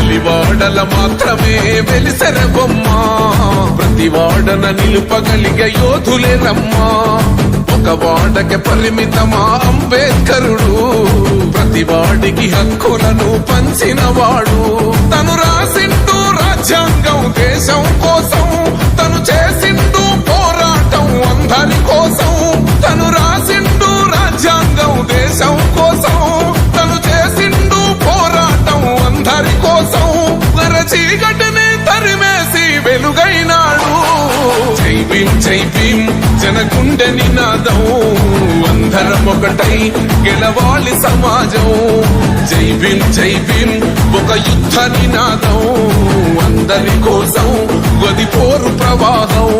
వెలివాడల మాత్రమే వెలిసెర బొమ్మ ప్రతి వాడన నిలుపగలిగే యోధులే రమ్మా ఒక వాడకి పరిమితమా అంబేద్కరుడు ప్రతి వాడికి హక్కులను పంచినవాడు తను రాసిండు రాజ్యాంగం దేశం కోసం తను చేసిండు పోరాటం అందరి కోసం తను రాసిండు రాజ్యాంగం దేశం కోసం తను చేసిండు పోరాటం అందరి కోసం చీకటిని తరిమేసి వెలుగైనాడు జై భీం జనగుండె నినాదం అందరం ఒకటై గెలవాలి సమాజం జై భీం ఒక యుద్ధ నినాదం అందరి కోసం గది పోరు ప్రవాహం